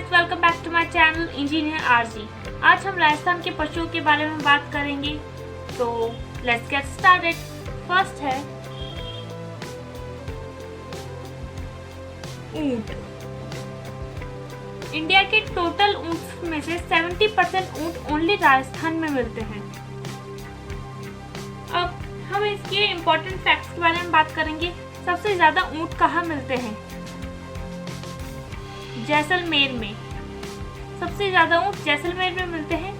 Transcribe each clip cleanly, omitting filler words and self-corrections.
Friends, welcome back to my channel engineer RG. आज हम राजस्थान के पशुओं के बारे में बात करेंगे, तो लेट्स गेट स्टार्टेड। फर्स्ट है ऊंट। इंडिया के टोटल ऊंट में से 70% ऊंट ओनली राजस्थान में मिलते हैं। अब हम इसके इम्पोर्टेंट फैक्ट्स के बारे में बात करेंगे। सबसे ज्यादा ऊंट कहाँ मिलते हैं? जैसलमेर में। सबसे ज्यादा ऊंट जैसलमेर में मिलते हैं।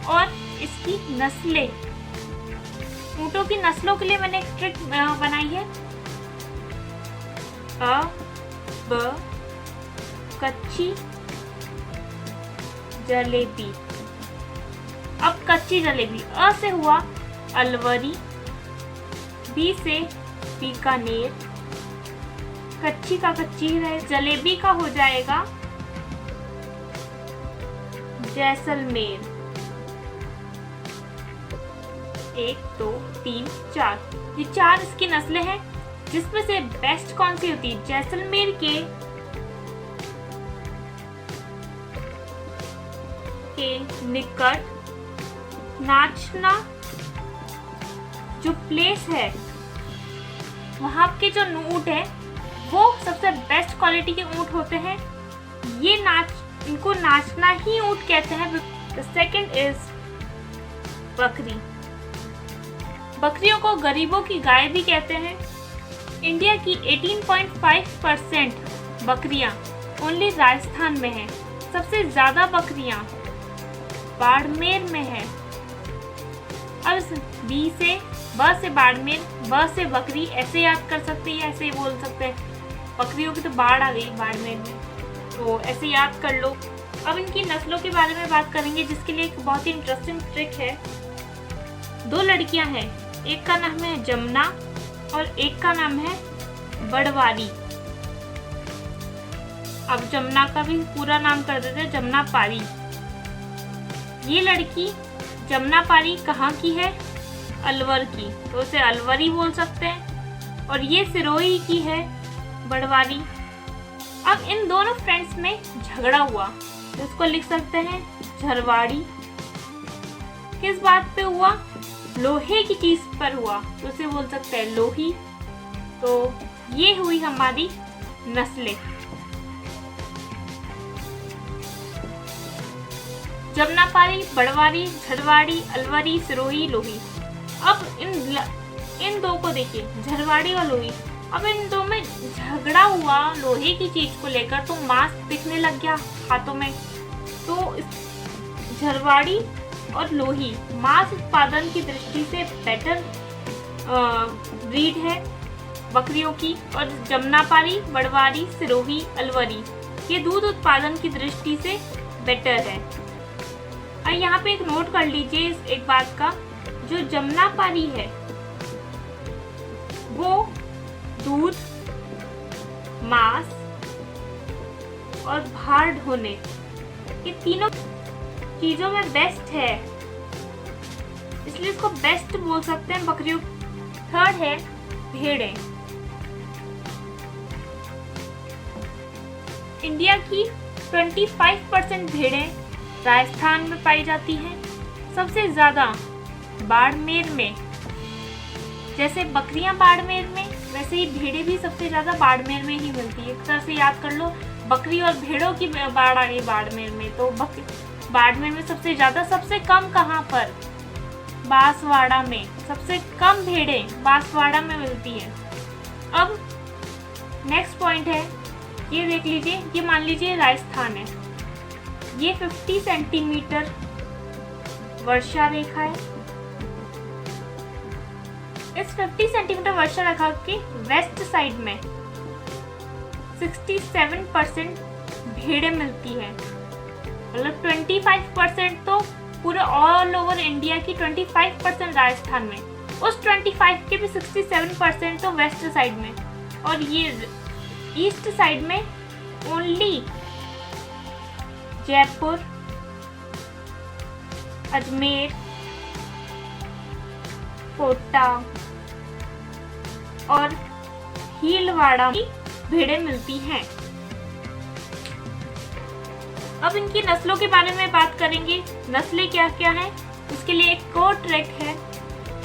और इसकी नस्लें, ऊंटों की नस्लों के लिए मैंने एक ट्रिक बनाई है। अ ब कच्ची जलेबी। अब कच्ची जलेबी, अ से हुआ अलवरी, बी से बीकानेर, कच्ची का कच्ची रहे, जलेबी का हो जाएगा जैसलमेर। 1 2 3 4, ये 4 इसकी नस्लें हैं। जिसमें से बेस्ट कौन सी होती है? जैसलमेर के निकट नाचना जो प्लेस है, वहां के जो ऊंट है वो सबसे बेस्ट क्वालिटी के ऊंट होते हैं। ये इनको नाचना ही ऊंट कहते हैं। द सेकंड इज बकरी। बकरियों को गरीबों की गाय भी कहते हैं। इंडिया की 18.5% बकरियां ओनली राजस्थान में है। सबसे ज्यादा बकरियां बाड़मेर में है। अब बी से ब से बाड़मेर, ब से बकरी, ऐसे याद कर सकते हैं, ऐसे बोल सकते हैं। बकरियों की तो बाढ़ आ गई बाड़मेर में, तो ऐसे याद कर लो। अब इनकी नस्लों के बारे में बात करेंगे, जिसके लिए एक बहुत ही इंटरेस्टिंग ट्रिक है। 2 लड़कियां हैं, एक का नाम है जमुना और एक का नाम है बड़वारी। अब जमुना का भी पूरा नाम कर देते हैं, जमुना पारी। ये लड़की जमुना पारी कहाँ की है? अलवर की, तो उसे अलवरी बोल सकते हैं। और ये सिरोही की है, बड़वारी। अब इन दोनों फ्रेंड्स में झगड़ा हुआ, तो इसको लिख सकते हैं झरवाड़ी। किस बात पे हुआ? लोहे की चीज पर हुआ, तो उसे बोल सकते हैं लोही। तो ये हुई हमारी नस्लें। जमुनापारी, बड़वारी, झरवाड़ी, अलवरी, सिरोही, लोही। अब इन दो को देखिए, झरवाड़ी और लोही। अब इन दो में झगड़ा हुआ लोहे की चीज को लेकर, तो मांस दिखने लग गया हाथों में। तो झरवाड़ी और लोही मांस उत्पादन की दृष्टि से बेटर ब्रीड है बकरियों की। और जमुनापारी, बड़वारी, सिरोही, अलवरी ये दूध उत्पादन की दृष्टि से बेटर है। और यहाँ पे एक नोट कर लीजिए इस एक बात का, जो जमुनापारी है वो दूध, मांस और भार ढोने, ये तीनों चीजों में बेस्ट है, इसलिए इसको बेस्ट बोल सकते हैं बकरियों। थर्ड है भेड़ें। इंडिया की 25% भेड़ें राजस्थान में पाई जाती हैं। सबसे ज्यादा बाड़मेर में। जैसे बकरियां बाड़मेर में, वैसे ही भेड़ें भी सबसे ज्यादा बाड़मेर में ही मिलती है। एक तरह से याद कर लो, बकरी और भेड़ों की बाढ़ आ गई बाड़मेर में, तो बाड़मेर में सबसे ज्यादा। सबसे कम कहाँ पर? बांसवाड़ा में। सबसे कम भेड़ें बांसवाड़ा में मिलती है। अब नेक्स्ट पॉइंट है, ये देख लीजिए, ये मान लीजिए राजस्थान है। ये 50 सेंटीमीटर वर्षा रेखा है। इस 50 सेंटीमीटर वर्षा रेखा के वेस्ट साइड में 67% भेड़ें मिलती है। मतलब 25% तो पूरे ऑल ओवर इंडिया की, 25% राजस्थान में। उस 25 के भी 67% तो वेस्ट साइड में। और ये ईस्ट साइड में ओनली जयपुर, अजमेर, कोटा और भीलवाड़ा की भेड़ें मिलती हैं। अब इनकी नस्लों के बारे में बात करेंगे। नस्लें क्या क्या हैं, उसके लिए एक और ट्रैक है,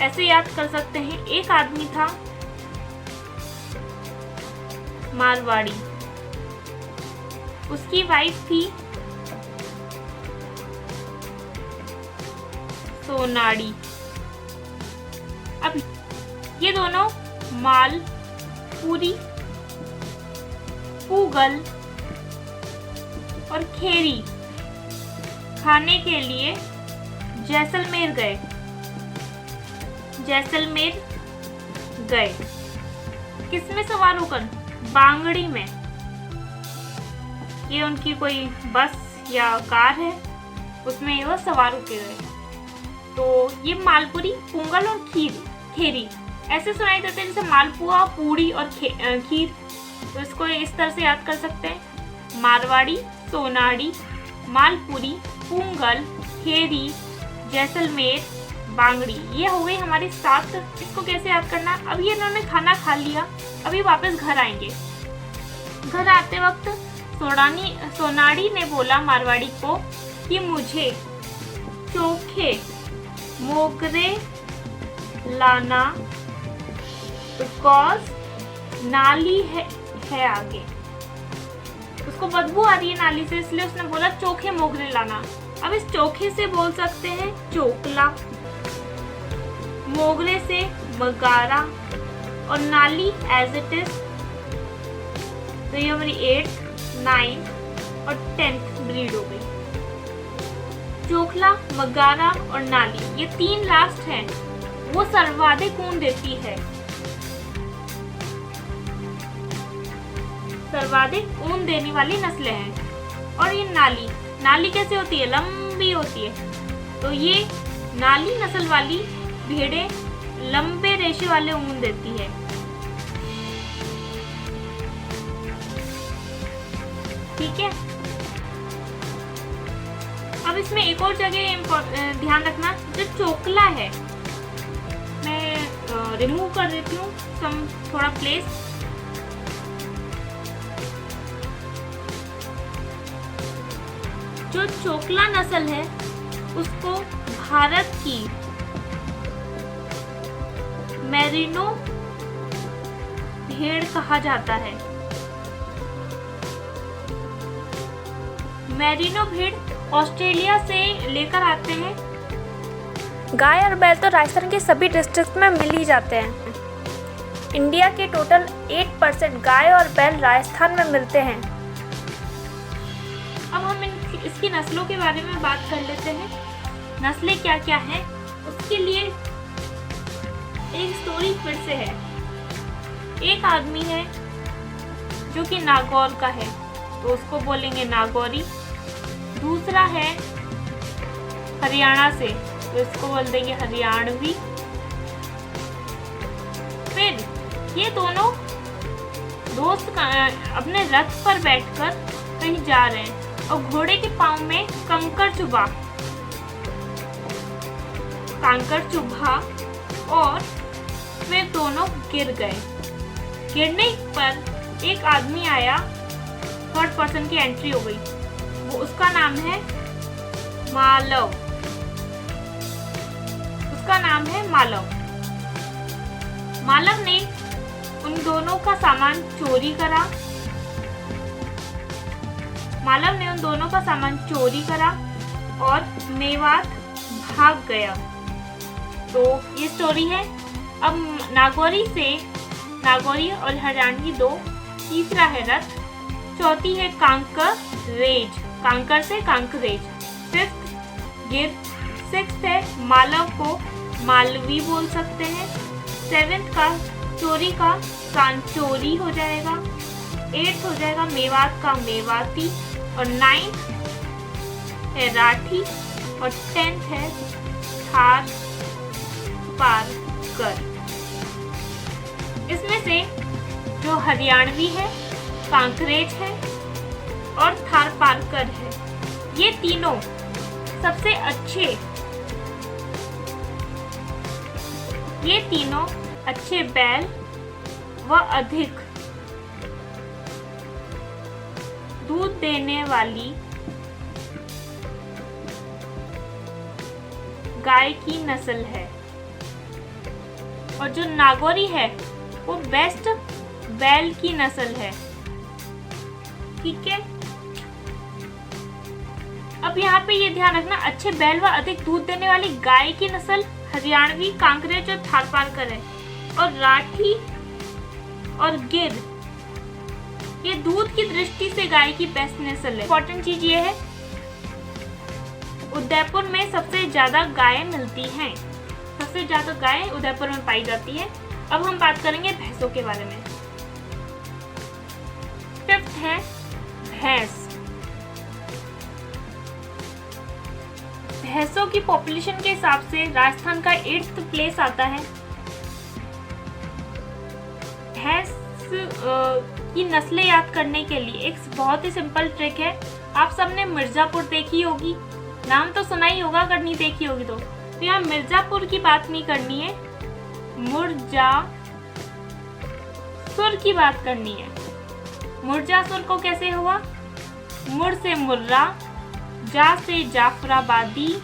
ऐसे याद कर सकते हैं। एक आदमी था मारवाड़ी, उसकी वाइफ थी सोनाड़ी। अब ये दोनों मालपुरी, पूगल और खेरी खाने के लिए जैसलमेर गए। किसमें सवार होकर? बांगड़ी में। ये उनकी कोई बस या कार है, उसमें वो सवार होके गए। तो ये मालपुरी, पूगल और खेरी ऐसे सुनाई देते हैं, जैसे मालपुआ, पूड़ी और खीर। तो इसको इस तरह से याद कर सकते हैं, मारवाड़ी, सोनाड़ी, मालपुरी, पूगल, खेरी, जैसलमेर, बांगड़ी। ये हो गई हमारी 7। इसको कैसे याद करना? अभी इन्होंने खाना खा लिया, अभी वापस घर आएंगे। घर आते वक्त सोनाड़ी ने बोला मारवाड़ी को कि मुझे चोखे मोगरे लाना, बिकॉज नाली है आगे। उसको बदबू आ रही है नाली से, इसलिए उसने बोला चोखे मोगरे लाना। अब इस चोखे से बोल सकते हैं चोकला, मोगरे से मगारा और नाली एज इट इज। तो ये हमारी 8, 9 और 10th ब्रीड हो गई। चोखला, मगारा और नाली, ये 3 लास्ट हैं, वो सर्वाधिक ऊन देती है। सर्वाधिक ऊन देने वाली नस्लें हैं। और ये नाली कैसे होती है? लंबी होती है। तो ये नाली नस्ल वाली भेड़ें लंबे रेशे वाले ऊन देती है। ठीक है। अब इसमें एक और जगह ध्यान रखना, जो चोकला है, मैं रिमूव कर देती हूँ थोड़ा प्लेस। जो चोकला नस्ल है उसको भारत की मेरिनो भेड़ कहा जाता है। मेरिनो भेड़ ऑस्ट्रेलिया से लेकर आते हैं। गाय और बैल तो राजस्थान के सभी डिस्ट्रिक्ट में मिल ही जाते हैं। इंडिया के टोटल 8% गाय और बैल राजस्थान में मिलते हैं। अब हम इसकी नस्लों के बारे में बात कर लेते हैं। नस्लें क्या क्या हैं, उसके लिए एक स्टोरी फिर से है। एक आदमी है जो कि नागौर का है, तो उसको बोलेंगे नागौरी। दूसरा है हरियाणा से, तो इसको बोल देंगे हरियाणवी। फिर ये दोनों दोस्त अपने रथ पर बैठकर कहीं जा रहे हैं और घोड़े के पाँव में कंकड़ चुभा और वे दोनों गिर गए। गिरने पर एक आदमी आया, 3rd पर्सन की एंट्री हो गई। वो उसका नाम है मालव। मालव ने उन दोनों का सामान चोरी करा और मेवात भाग गया। तो ये स्टोरी है। अब नागौरी और हरियाणवी 2, तीसरा है रथ, चौथी है कांकर से कांकरेज, 5th गिर, 6th है मालव को मालवी बोल सकते हैं, 7th का चोरी का कांचोरी हो जाएगा, 8th हो जाएगा मेवात का मेवाती और 9th है राठी और 10th है थार पारकर। इसमें से जो हरियाणवी है, कांकरेज है और थार पारकर है, ये तीनों सबसे अच्छे बैल व अधिक दूध देने वाली गाय की नस्ल है और जो नागौरी है वो बेस्ट बैल की नस्ल है। ठीक है, अब यहाँ पे ये ध्यान रखना, अच्छे बैल व अधिक दूध देने वाली गाय की नस्ल हरियाणवी, कांकरेज और थारपारकर है और राठी और गिर ये दूध की दृष्टि से गाय की बेस्ट नस्ल है। इंपॉर्टेंट चीज ये है, उदयपुर में सबसे ज्यादा गाय मिलती हैं, सबसे ज्यादा गाय उदयपुर में पाई जाती है। अब हम बात करेंगे भैंसों के बारे में। फिफ्थ है भैंस। भैंसों की पॉपुलेशन के हिसाब से राजस्थान का 8th प्लेस आता है। भैंस की नस्लें याद करने के लिए एक बहुत ही सिंपल ट्रिक है। आप सबने मिर्जापुर देखी होगी, नाम तो सुना ही होगा, अगर नहीं देखी होगी तो यहाँ मिर्जापुर की बात नहीं करनी है, मुर्जासुर की बात करनी है। मुर्जासुर को कैसे हुआ? मुर से मुर्रा, जा से जाफराबादी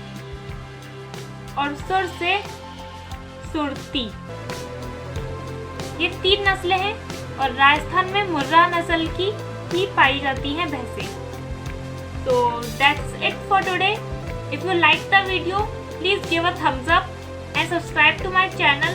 और सुर से सुरती। ये 3 नस्लें हैं और राजस्थान में मुर्रा नस्ल की ही पाई जाती हैं भैंसें। So that's it for today. If you like the video, please give a thumbs up and subscribe to my channel